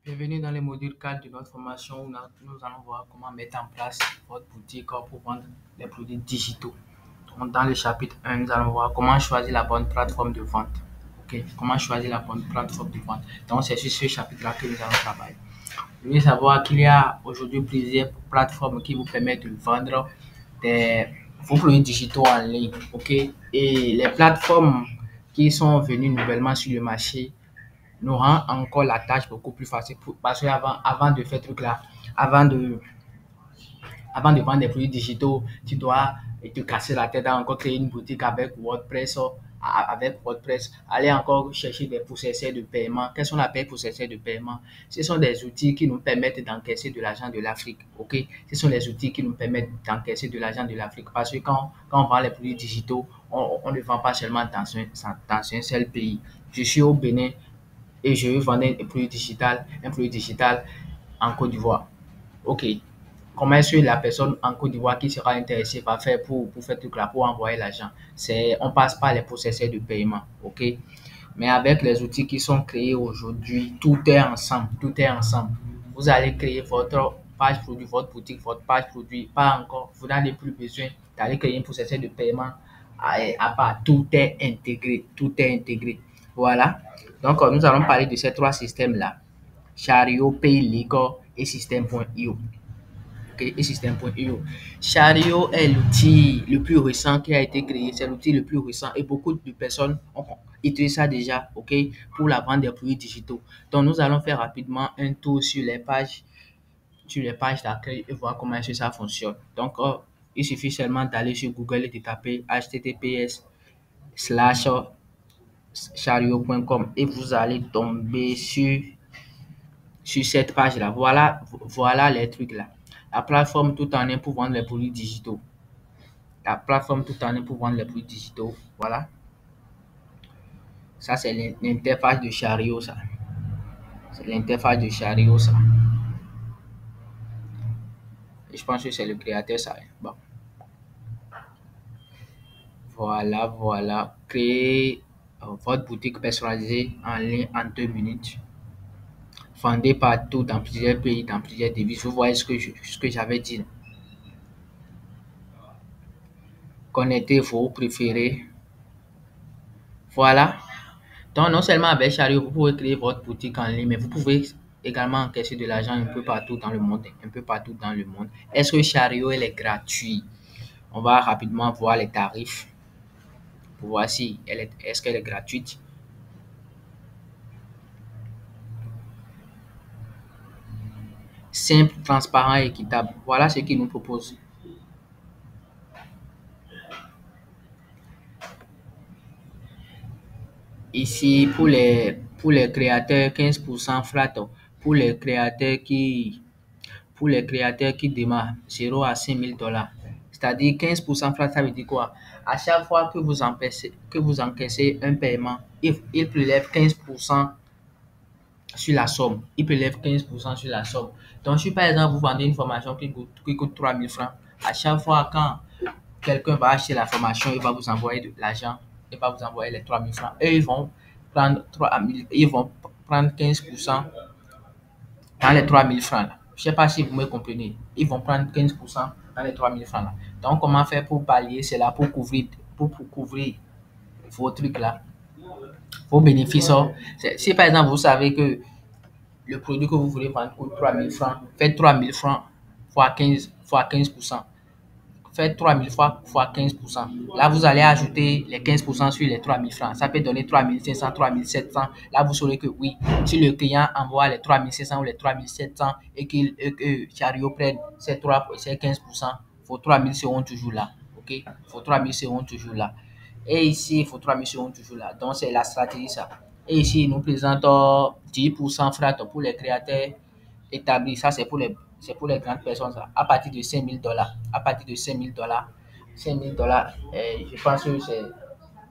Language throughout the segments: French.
Bienvenue dans le module 4 de notre formation où nous allons voir comment mettre en place votre boutique pour vendre les produits digitaux. Donc, dans le chapitre 1, nous allons voir comment choisir la bonne plateforme de vente. Ok, comment choisir la bonne plateforme de vente. Donc, c'est sur ce chapitre-là que nous allons travailler. Vous devez savoir qu'il y a aujourd'hui plusieurs plateformes qui vous permettent de vendre des, vos produits digitaux en ligne. Ok, et les plateformes qui sont venues nouvellement sur le marché nous rend encore la tâche beaucoup plus facile parce qu'avant de faire ce truc là, avant de, avant de vendre des produits digitaux, tu dois te casser la tête à encore créer une boutique avec WordPress, aller encore chercher des processeurs de paiement. Qu'est-ce qu'on appelle processeurs de paiement? Ce sont des outils qui nous permettent d'encaisser de l'argent de l'Afrique. Ok, ce sont les outils qui nous permettent d'encaisser de l'argent de l'Afrique parce que quand on vend les produits digitaux, on ne vend pas seulement dans un seul pays. Je suis au Bénin et je veux vendre un produit digital en Côte d'Ivoire. OK. Comment est-ce que la personne en Côte d'Ivoire qui sera intéressée va faire pour faire tout là, pour envoyer l'argent? On passe par les processeurs de paiement. OK. Mais avec les outils qui sont créés aujourd'hui, tout est ensemble. Tout est ensemble. Vous allez créer votre page produit, votre boutique, votre page produit. Pas encore. Vous n'avez plus besoin d'aller créer un processeur de paiement à part. Tout est intégré. Tout est intégré. Voilà. Donc, nous allons parler de ces trois systèmes-là. Chariot, PayLegal et System.io. Okay, et System.io. Chariot est l'outil le plus récent qui a été créé. C'est l'outil le plus récent et beaucoup de personnes ont utilisé ça déjà, ok, pour la vente des produits digitaux. Donc, nous allons faire rapidement un tour sur les pages d'accueil et voir comment est-ce que ça fonctionne. Donc, il suffit seulement d'aller sur Google et de taper https://chariot.com et vous allez tomber sur cette page-là. Voilà les trucs là. La plateforme tout en est pour vendre les produits digitaux. La plateforme tout en est pour vendre les produits digitaux. Voilà. Ça, c'est l'interface de Chariot, ça. C'est l'interface de Chariot, ça. Et je pense que c'est le créateur, ça. Bon. Voilà. Créer votre boutique personnalisée en ligne en 2 minutes. Vendez partout dans plusieurs pays, dans plusieurs devises. Vous voyez ce que j'avais dit. Connectez vos préférés. Voilà. Donc, non seulement avec Chariot, vous pouvez créer votre boutique en ligne, mais vous pouvez également encaisser de l'argent un peu partout dans le monde. Un peu partout dans le monde. Est-ce que Chariot elle est gratuit? On va rapidement voir les tarifs pour voir si est-ce qu'elle est gratuite. Simple, transparent et équitable. Voilà ce qu'il nous propose. Ici, pour les créateurs, 15% flat. Pour les créateurs qui démarrent 0 à 5 000 $. C'est-à-dire 15% flat, ça veut dire quoi? À chaque fois que vous encaissez un paiement, il prélève 15% sur la somme. Il prélève 15% sur la somme. Donc, si par exemple, vous vendez une formation qui coûte 3 000 francs, à chaque fois quand quelqu'un va acheter la formation, il va vous envoyer de l'argent, il va vous envoyer les 3 000 francs. Et ils vont prendre 15% dans les 3 000 francs là. Je ne sais pas si vous me comprenez. Ils vont prendre 15% dans les 3 000 francs là. Donc, comment faire pour pallier cela, pour couvrir vos trucs là, vos bénéfices? Si par exemple, vous savez que le produit que vous voulez vendre coûte 3 000 francs, faites 3 000 francs fois 15%. Faites 3 000 fois 15%. Là, vous allez ajouter les 15% sur les 3 000 francs. Ça peut donner 3 500, 3 700. Là, vous saurez que oui, si le client envoie les 3 500 ou les 3 700 et que Chariot prenne ces 15%, vos 3 000 seront toujours là. OK? Vos 3 000 seront toujours là. Et ici, vos 3 000 seront toujours là. Donc, c'est la stratégie, ça. Et ici, il nous présente 10% flat pour les créateurs établis. Ça, c'est pour les grandes personnes, ça. À partir de 5 000 $. À partir de 5 000 $. 5 000 $, je pense que c'est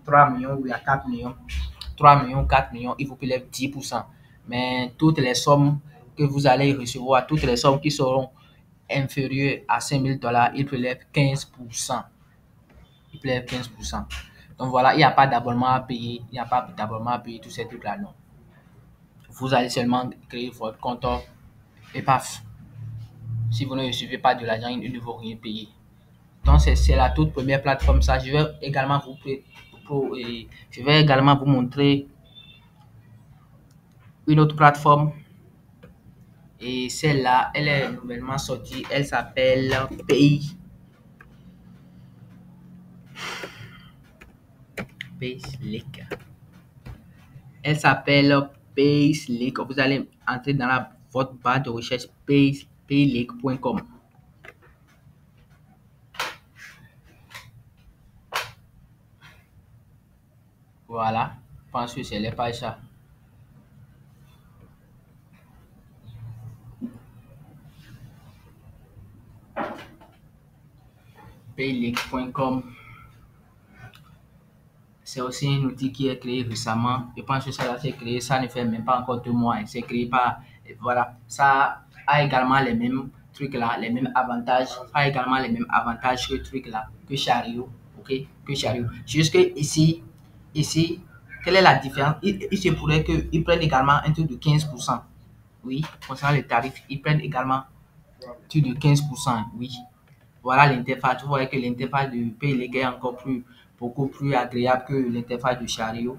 3 millions ou 4 millions. 3 millions, 4 millions, il vous prélève 10%. Mais toutes les sommes que vous allez recevoir, toutes les sommes qui seront inférieures à 5 000 $, il prélève 15%. Il prélève 15%. Donc voilà, il n'y a pas d'abonnement à payer. Il n'y a pas d'abonnement à payer, tous ces trucs-là, non. Vous allez seulement créer votre compte et paf. Si vous ne recevez pas de l'argent, il ne vaut rien payer. Donc, c'est la toute première plateforme. Ça, je vais également vous montrer une autre plateforme. Et celle-là, elle est nouvellement sortie. Elle s'appelle Payslick. Elle s'appelle Payslick. Vous allez entrer dans votre barre de recherche paylick.com. Voilà. Je pense que c'est les pages ça. Paylick.com. C'est aussi un outil qui est créé récemment. Je pense que ça a été créé, ça ne fait même pas encore 2 mois. C'est créé par, voilà, ça a également les mêmes trucs là, les mêmes avantages, ça a également les mêmes avantages que truc là, que Chariot, ok, que Chariot. Juste que ici, quelle est la différence? Il se pourrait qu'ils prennent également un truc de 15%. Oui, concernant les tarifs, ils prennent également un truc de 15%, oui. Voilà l'interface. Vous voyez que l'interface de Paylink est encore beaucoup plus agréable que l'interface de Chariot.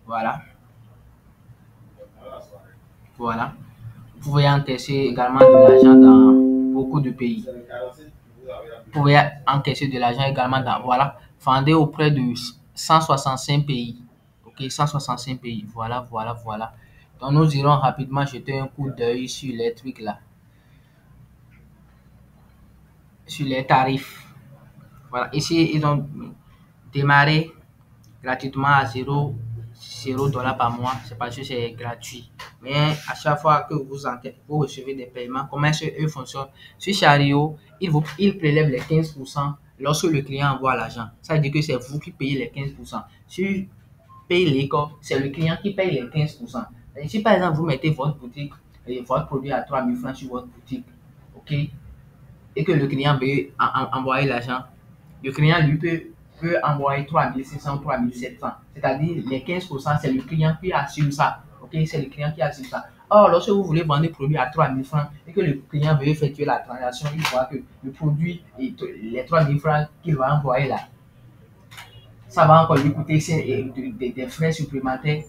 Voilà. Voilà. Vous pouvez encaisser également de l'argent dans beaucoup de pays. Vous pouvez encaisser de l'argent également dans, voilà, vendez auprès de 165 pays. Ok, 165 pays. Voilà, voilà, voilà. Donc, nous irons rapidement jeter un coup d'œil sur les trucs là, sur les tarifs. Voilà, ici, ils ont démarré gratuitement à 0 $ par mois. C'est parce que c'est gratuit. Mais à chaque fois que vous recevez des paiements, comment est-ce qu'eux fonctionnent? Sur Chariot, il prélève les 15% lorsque le client envoie l'argent. Ça veut dire que c'est vous qui payez les 15%. Sur Paylico, c'est le client qui paye les 15%. Et si par exemple vous mettez votre boutique et votre produit à 3000 francs sur votre boutique, ok, et que le client veut envoyer l'argent, le client lui peut envoyer 3600 ou 3700. C'est-à-dire les 15%, c'est le client qui assume ça. Ok, c'est le client qui assume ça. Or, lorsque vous voulez vendre le produit à 3000 francs et que le client veut effectuer la transaction, il voit que le produit et les 3000 francs qu'il va envoyer là, ça va encore lui coûter des frais supplémentaires.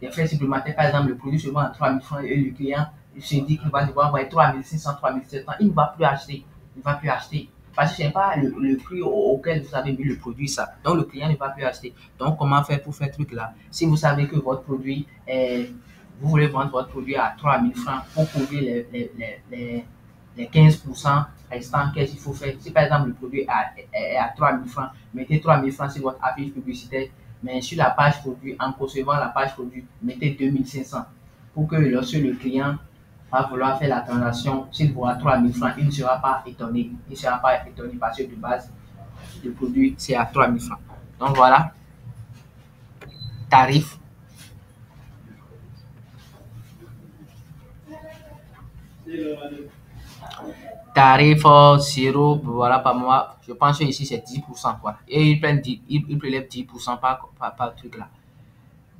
Des frais supplémentaires, par exemple, le produit se vend à 3000 francs et le client se dit qu'il va devoir envoyer 3600, 3700. Il ne va plus acheter. Il ne va plus acheter. Parce que ce n'est pas le prix auquel vous avez mis le produit, ça. Donc, le client ne va plus acheter. Donc, comment faire pour faire ce truc-là? Si vous savez que votre produit vous voulez vendre votre produit à 3000 francs pour couvrir les 15% restants, qu'est-ce qu'il faut faire? Si par exemple le produit est à 3000 francs, mettez 3000 francs sur votre affiche publicitaire, mais sur la page produit, en concevant la page produit, mettez 2500 pour que lorsque le client va vouloir faire la transaction, s'il voit 3000 francs, il ne sera pas étonné. Il ne sera pas étonné parce que de base, le produit c'est à 3000 francs. Donc voilà, tarif. Tarif 0, voilà, par mois. Je pense que ici c'est 10%, quoi. Et ils prélèvent 10% par truc là.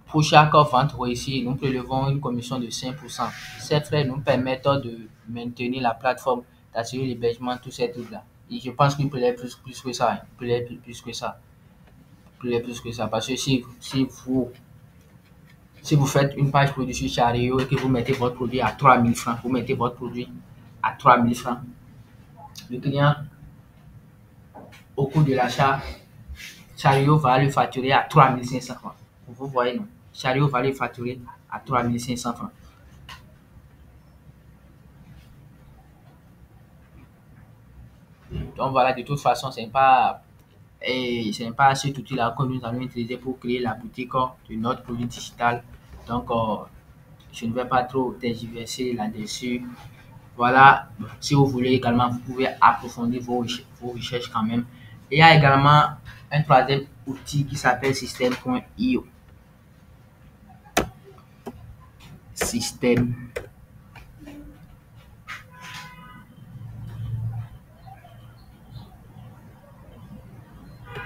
Pour chaque vente réussie, nous prélevons une commission de 5%. Ces frais nous permettent de maintenir la plateforme, d'assurer l'hébergement, tous ces trucs là. Et je pense qu'ils prélèvent plus que ça. Ils prélèvent plus que ça. Ils prélèvent plus que ça. Parce que si vous faites une page produit sur Chariot et que vous mettez votre produit à 3000 francs, vous mettez votre produit à 3000 francs, le client, au cours de l'achat, Chariot va le facturer à 3500 francs. Vous voyez, non? Chariot va le facturer à 3500 francs. Donc voilà, de toute façon, c'est pas cet outil-là que nous allons utiliser pour créer la boutique de notre produit digital. Donc, je ne vais pas trop tergiverser là-dessus. Voilà, si vous voulez également, vous pouvez approfondir vos recherches quand même. Il y a également un troisième outil qui s'appelle System.io. System.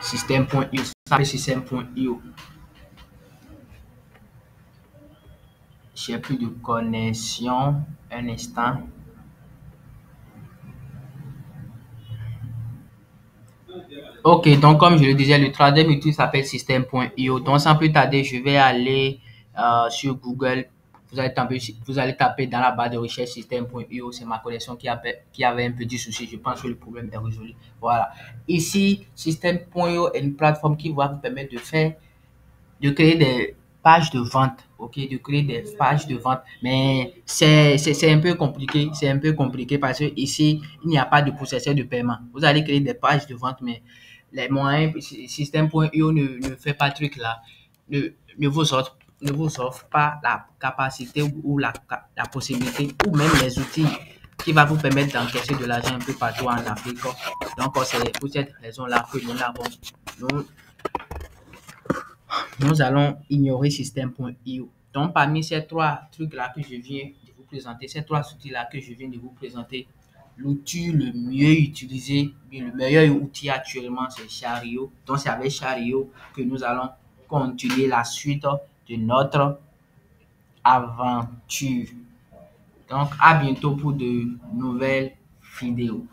System.io. Ça s'appelle System.io. J'ai plus de connexion. Un instant. Ok, donc comme je le disais, le troisième outil s'appelle System.io. Donc sans plus tarder, je vais aller sur Google. Vous allez taper dans la barre de recherche System.io. C'est ma connexion qui avait un petit souci. Je pense que le problème est résolu. Voilà. Ici, System.io est une plateforme qui va vous permettre de créer des pages de vente, ok, de créer des pages de vente. Mais c'est un peu compliqué, c'est un peu compliqué parce que ici, il n'y a pas de processeur de paiement. Vous allez créer des pages de vente, mais les moyens, System.io ne fait pas de truc là, ne, ne vous offre pas la capacité ou la possibilité ou même les outils qui va vous permettre d'encaisser de l'argent un peu partout en Afrique. Donc, c'est pour cette raison-là que nous, nous allons ignorer System.io. Donc, parmi ces trois trucs-là que je viens de vous présenter, ces trois outils-là que je viens de vous présenter, l'outil le mieux utilisé, le meilleur outil actuellement, c'est Chariot. Donc, c'est avec Chariot que nous allons continuer la suite de notre aventure. Donc, à bientôt pour de nouvelles vidéos.